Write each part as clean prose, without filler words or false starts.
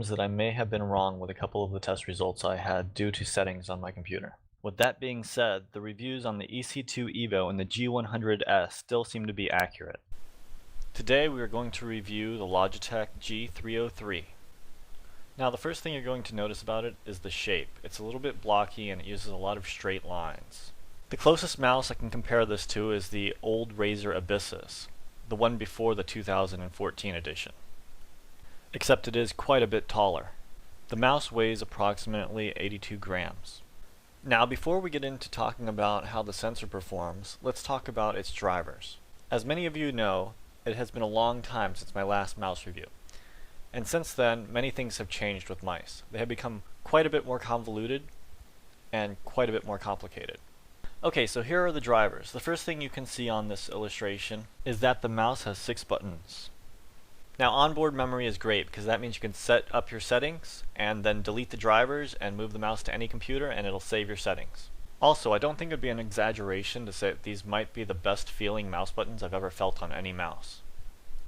that I may have been wrong with a couple of the test results I had due to settings on my computer. With that being said, the reviews on the EC2 Evo and the G100S still seem to be accurate. Today we are going to review the Logitech G303. Now the first thing you're going to notice about it is the shape. It's a little bit blocky and it uses a lot of straight lines. The closest mouse I can compare this to is the old Razer Abyssus, the one before the 2014 edition. Except it is quite a bit taller. The mouse weighs approximately 82 grams. Now before we get into talking about how the sensor performs, let's talk about its drivers. As many of you know, it has been a long time since my last mouse review. And since then, many things have changed with mice. They have become quite a bit more convoluted and quite a bit more complicated. Okay, so here are the drivers. The first thing you can see on this illustration is that the mouse has 6 buttons. Now onboard memory is great because that means you can set up your settings and then delete the drivers and move the mouse to any computer and it'll save your settings. Also, I don't think it would be an exaggeration to say that these might be the best feeling mouse buttons I've ever felt on any mouse.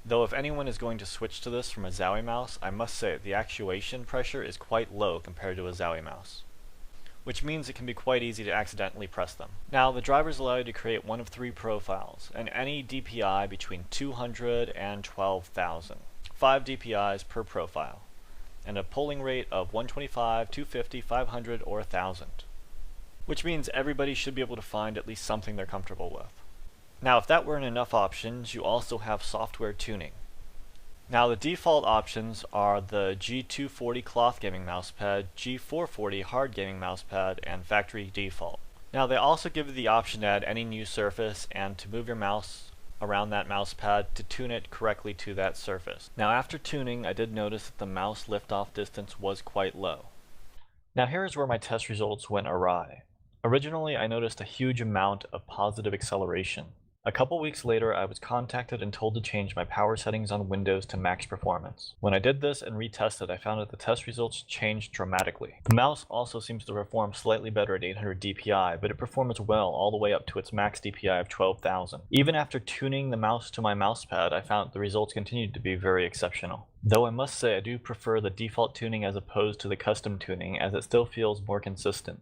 Though if anyone is going to switch to this from a Zowie mouse, I must say the actuation pressure is quite low compared to a Zowie mouse, which means it can be quite easy to accidentally press them. Now the drivers allow you to create one of 3 profiles, and any DPI between 200 and 12,000. 5 DPIs per profile, and a polling rate of 125, 250, 500, or 1000. Which means everybody should be able to find at least something they're comfortable with. Now if that weren't enough options, you also have software tuning. Now the default options are the G240 cloth gaming mousepad, G440 hard gaming mousepad, and factory default. Now they also give you the option to add any new surface and to move your mouse around that mousepad to tune it correctly to that surface. Now after tuning, I did notice that the mouse lift-off distance was quite low. Now here is where my test results went awry. Originally I noticed a huge amount of positive acceleration. A couple weeks later, I was contacted and told to change my power settings on Windows to max performance. When I did this and retested, I found that the test results changed dramatically. The mouse also seems to perform slightly better at 800 DPI, but it performs well all the way up to its max DPI of 12,000. Even after tuning the mouse to my mousepad, I found the results continued to be very exceptional. Though I must say I do prefer the default tuning as opposed to the custom tuning, as it still feels more consistent.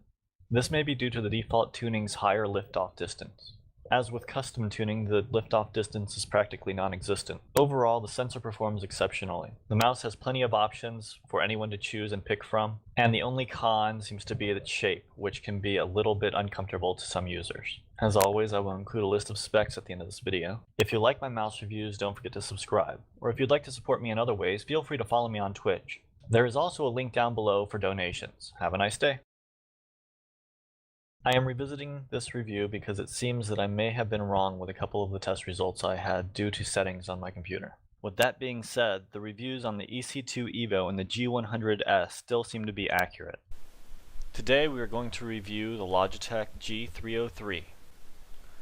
This may be due to the default tuning's higher lift-off distance. As with custom tuning, the lift-off distance is practically non-existent. Overall, the sensor performs exceptionally. The mouse has plenty of options for anyone to choose and pick from, and the only con seems to be its shape, which can be a little bit uncomfortable to some users. As always, I will include a list of specs at the end of this video. If you like my mouse reviews, don't forget to subscribe. Or if you'd like to support me in other ways, feel free to follow me on Twitch. There is also a link down below for donations. Have a nice day. I am revisiting this review because it seems that I may have been wrong with a couple of the test results I had due to settings on my computer. With that being said, the reviews on the EC2 Evo and the G100S still seem to be accurate. Today we are going to review the Logitech G303.